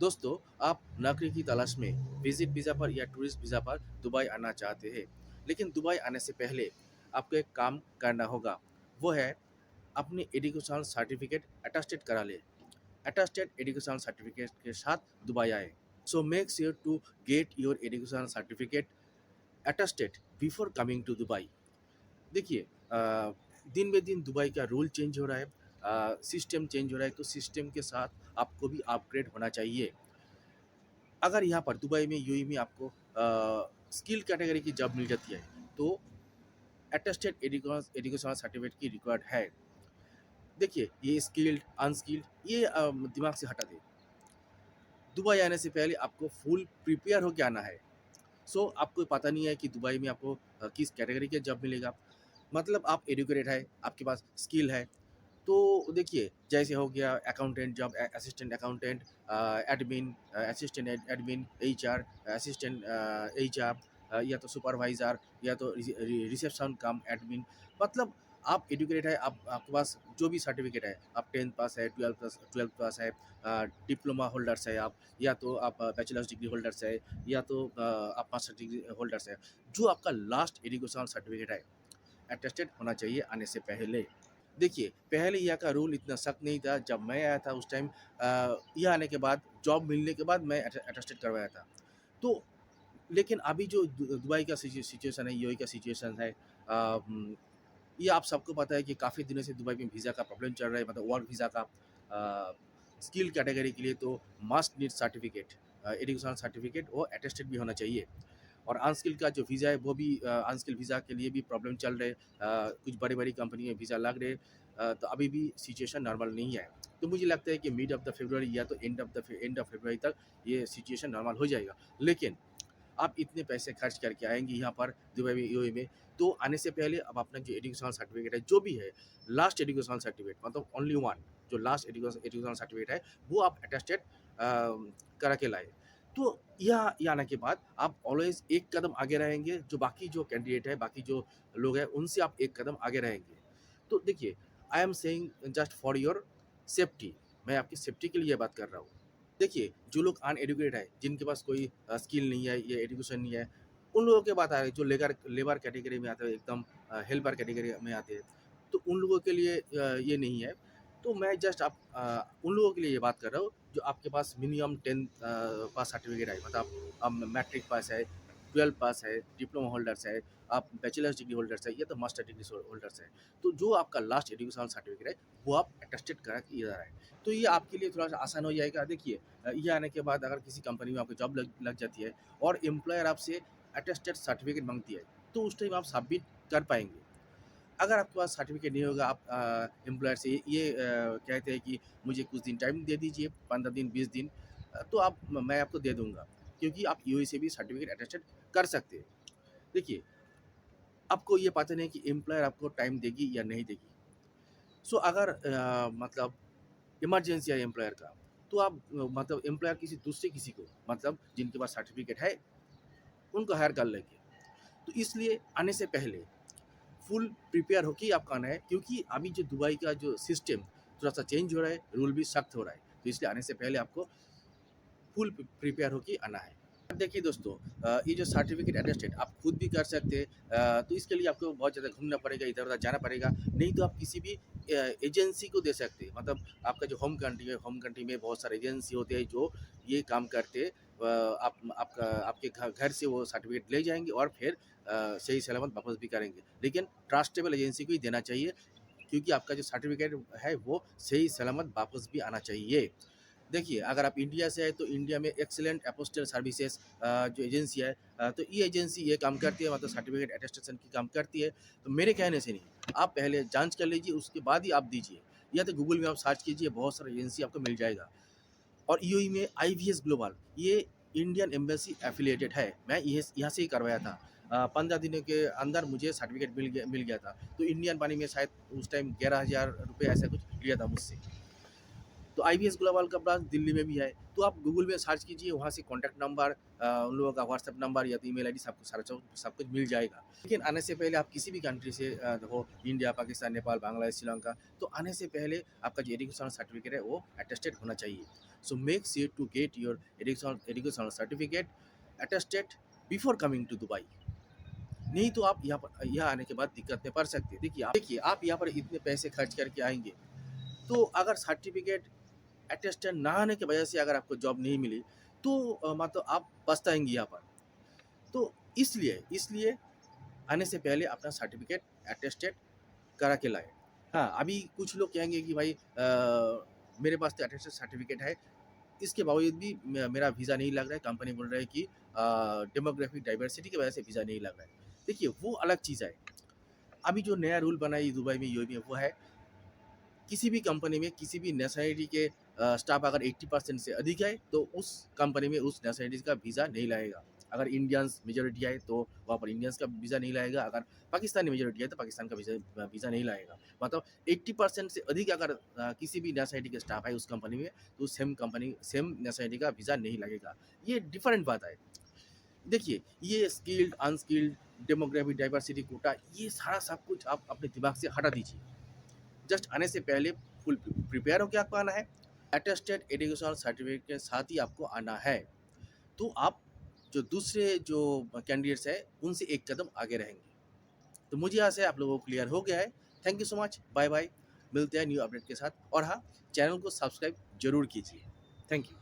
दोस्तों, आप नौकरी की तलाश में विजिट वीज़ा पर या टूरिस्ट वीज़ा पर दुबई आना चाहते हैं, लेकिन दुबई आने से पहले आपको एक काम करना होगा, वो है अपनी एजुकेशनल सर्टिफिकेट अटेस्टेड करा लें। अटेस्टेड एजुकेशनल सर्टिफिकेट के साथ दुबई आए। So make sure to get your educational certificate attested before coming to Dubai. देखिए दिन ब दिन दुबई का रूल चेंज हो रहा है, सिस्टम चेंज हो रहा है, तो सिस्टम के साथ आपको भी अपग्रेड होना चाहिए। अगर यहाँ पर दुबई में यूएई में आपको स्किल कैटेगरी की जॉब मिल जाती है तो अटेस्टेड एजुकेशनल सर्टिफिकेट की रिक्वायर्ड है। देखिए ये स्किल्ड अनस्किल्ड ये दिमाग से हटा दे। दुबई आने से पहले आपको फुल प्रिपेयर होकर आना है। सो आपको पता नहीं है कि दुबई में आपको किस कैटेगरी का जॉब मिलेगा। मतलब आप एजुकेटेड है, आपके पास स्किल है, तो देखिए जैसे हो गया accountant job, assistant accountant, admin, assistant admin, HR, assistant HR, या तो सुपरवाइज़र या तो रिसेप्शन कम एडमिन। मतलब आप एजुकेटेड है, आप आपके पास जो भी सर्टिफिकेट है, आप 10th पास है, 12th पास है, डिप्लोमा होल्डर्स है आप, या तो आप बैचलर्स डिग्री होल्डर्स है, या तो आप मास्टर डिग्री होल्डर्स है। जो आपका लास्ट एजुकेशनल सर्टिफिकेट है अटेस्टेड होना चाहिए आने से पहले। देखिए, पहले यहाँ का रूल इतना सख्त नहीं था, जब मैं आया था उस टाइम यहाँ आने के बाद जॉब मिलने के बाद मैं अटेस्टेड करवाया था। तो लेकिन अभी जो दुबई का सिचुएशन है, यूएई का सिचुएशन है, ये आप सबको पता है कि काफ़ी दिनों से दुबई में वीज़ा का प्रॉब्लम चल रहा है, मतलब वर्क वीज़ा का। स्किल कैटेगरी के लिए तो must need certificate, educational certificate वो अटेस्टेड भी होना चाहिए। और अनस्किल का जो वीज़ा है वो भी अनस्किल वीज़ा के लिए भी प्रॉब्लम चल रहे, कुछ बड़ी-बड़ी कंपनी में वीज़ा लग रहे, तो अभी भी सिचुएशन नॉर्मल नहीं है। तो मुझे लगता है कि मिड ऑफ द फरवरी या तो एंड ऑफ फरवरी तक ये सिचुएशन नॉर्मल हो जाएगा। लेकिन आप इतने पैसे खर्च करके आएँगे यहाँ पर दुबई में, यूएई में, तो आने से पहले अब अपना जो एजुकेशनल सर्टिफिकेट है, जो भी है, लास्ट एजुकेशनल सर्टिफिकेट मतलब ओनली वन, जो लास्ट एजुकेशनल सर्टिफिकेट है, वो आप अटेस्टेड करा के लाएँ। तो यहाँ आने के बाद आप ऑलवेज़ एक कदम आगे रहेंगे, जो बाकी जो कैंडिडेट है, बाकी जो लोग हैं, उनसे आप एक कदम आगे रहेंगे। तो देखिए, I am saying just for your safety, मैं आपकी सेफ्टी के लिए ये बात कर रहा हूँ। देखिए, जो लोग अनएडुकेटेड है, जिनके पास कोई स्किल नहीं है या एजुकेशन नहीं है, उन लोगों की बात आ रही है, जो लेगर लेबर कैटेगरी में आते हैं, एकदम हेल्पर कैटेगरी में आते हैं, तो उन लोगों के लिए ये नहीं है। तो मैं जस्ट उन लोगों के लिए ये बात कर रहा हूँ, जो आपके पास मिनिमम 10th पास सर्टिफिकेट है, मतलब आप मैट्रिक पास है, 12 पास है, डिप्लोमा होल्डर्स है, आप बैचलर्स डिग्री होल्डर्स है, या तो मास्टर डिग्री होल्डर्स है। तो जो आपका लास्ट एजुकेशनल सर्टिफिकेट है, वो आप अटेस्टेड करा के इधर आएँ। तो ये आपके लिए थोड़ा-सा आसान हो जाएगा। देखिए ये आने के बाद अगर किसी कंपनी में आपकी जॉब लग जाती है और एम्प्लॉयर आपसे अटेस्टेड सर्टिफिकेट माँगती है, तो उस टाइम आप सबमिट कर पाएँगे। अगर आपके पास सर्टिफिकेट नहीं होगा, आप एम्प्लॉयर से ये कहते हैं कि मुझे कुछ दिन टाइम दे दीजिए, 15 दिन, 20 दिन, तो मैं आपको दे दूँगा, क्योंकि आप यूएई से भी सर्टिफिकेट अटेस्टेड कर सकते हैं। देखिए, आपको ये पता नहीं कि एम्प्लॉयर आपको टाइम देगी या नहीं देगी। सो अगर मतलब इमरजेंसी है एम्प्लॉयर का, तो आप मतलब एम्प्लॉयर किसी को, मतलब जिनके पास सर्टिफिकेट है, उनको हायर कर लेंगे। तो इसलिए आने से पहले फुल प्रिपेयर होके ही आपका आना है, क्योंकि अभी जो दुबई का जो सिस्टम थोड़ा-सा चेंज हो रहा है, रूल भी सख्त हो रहा है। तो इसलिए आने से पहले आपको फुल प्रिपेयर होके आना है। अब देखिए दोस्तों, ये जो सर्टिफिकेट अटेस्टेड आप खुद भी कर सकते हैं, तो इसके लिए आपको बहुत ज़्यादा घूमना पड़ेगा, इधर-उधर जाना पड़ेगा। नहीं तो आप किसी भी एजेंसी को दे सकते हैं। मतलब आपका जो होम कंट्री है, होम कंट्री में बहुत सारे एजेंसी होते हैं जो ये काम करते हैं। आपके घर से वो सर्टिफिकेट ले जाएँगे और फिर सही सलामत वापस भी करेंगे। लेकिन ट्रस्टेबल एजेंसी को ही देना चाहिए, क्योंकि आपका जो सर्टिफिकेट है वो सही सलामत वापस भी आना चाहिए। देखिए, अगर आप इंडिया से हैं तो इंडिया में एक्सीलेंट अपोस्टल सर्विसेज़ जो एजेंसी है, तो ये एजेंसी ये काम करती है, मतलब सर्टिफिकेट अटेस्टेशन की काम करती है। तो मेरे कहने से नहीं, आप पहले जाँच कर लीजिए, उसके बाद ही आप दीजिए। या तो गूगल में आप सर्च कीजिए, बहुत सारा एजेंसी आपको मिल जाएगा। और यूएई में आईवीएस ग्लोबल, ये इंडियन एम्बेसी एफ़िलिएटेड है। मैं ये यहाँ से ही करवाया था। 15 दिनों के अंदर मुझे सर्टिफिकेट मिल गया था। तो इंडियन मनी में शायद उस टाइम ₹11,000 ऐसा कुछ लिया था मुझसे। तो आईवीएस ग्लोबल का ब्रांच दिल्ली में भी है। तो आप गूगल में सर्च कीजिए, वहाँ से कॉन्टैक्ट नंबर, उन लोगों का व्हाट्सएप नंबर या तो ईमेल आईडी, सब कुछ मिल जाएगा। लेकिन आने से पहले आप किसी भी कंट्री से हो, इंडिया, पाकिस्तान, नेपाल, बांग्लादेश, श्रीलंका, तो आने से पहले आपका जो एजुकेशनल सर्टिफिकेट है वो अटेस्टेड होना चाहिए। So make sure to get your educational certificate attested before coming to Dubai. नहीं तो आप यहाँ आने के बाद दिक्कत में पड़ सकते हैं। देखिए आप यहाँ पर इतने पैसे खर्च करके आएंगे, तो अगर सर्टिफिकेट अटेस्टेड ना आने की वजह से अगर आपको जॉब नहीं मिली, तो मतलब आप पछताएंगे यहाँ पर। तो इसलिए आने से पहले अपना सर्टिफिकेट अटेस्टेड करा के लाए। हाँ, अभी कुछ लोग कहेंगे कि भाई मेरे पास तो अटेस्टेड सर्टिफिकेट है, इसके बावजूद भी मेरा वीज़ा नहीं लग रहा है। कंपनी बोल रहा है कि डेमोग्राफिक डाइवर्सिटी की वजह से वीज़ा नहीं लग रहा है। देखिए वो अलग चीज़ है। अभी जो नया रूल बना है दुबई में, यूएई में, वो है किसी भी कंपनी में किसी भी नेशनलिटी के स्टाफ अगर 80% से अधिक है तो उस कंपनी में उस नेशनलिटी का वीज़ा नहीं लगेगा। अगर इंडियंस मेजॉरिटी है तो वहाँ पर इंडियंस का वीज़ा नहीं लगेगा। अगर पाकिस्तानी मेजॉरिटी है तो पाकिस्तान का वीज़ा नहीं लगेगा। मतलब 80% से अधिक अगर किसी भी नेशनलिटी के स्टाफ है उस कंपनी में, तो सेम नेशनलिटी का वीज़ा नहीं लगेगा। ये डिफरेंट बात है। देखिए ये skilled unskilled demographic diversity quota, ये सारा सब कुछ आप अपने दिमाग से हटा दीजिए। जस्ट आने से पहले फुल प्रिपेयर होकर आपको आना है। अटेस्टेड एजुकेशनल सर्टिफिकेट के साथ ही आपको आना है, तो आप जो दूसरे जो कैंडिडेट्स हैं उनसे एक कदम आगे रहेंगे। तो मुझे यहाँ से आप लोगों को क्लियर हो गया है। Thank you so much, bye bye. मिलते हैं न्यू अपडेट के साथ, और हाँ, चैनल को सब्सक्राइब जरूर कीजिए। Thank you.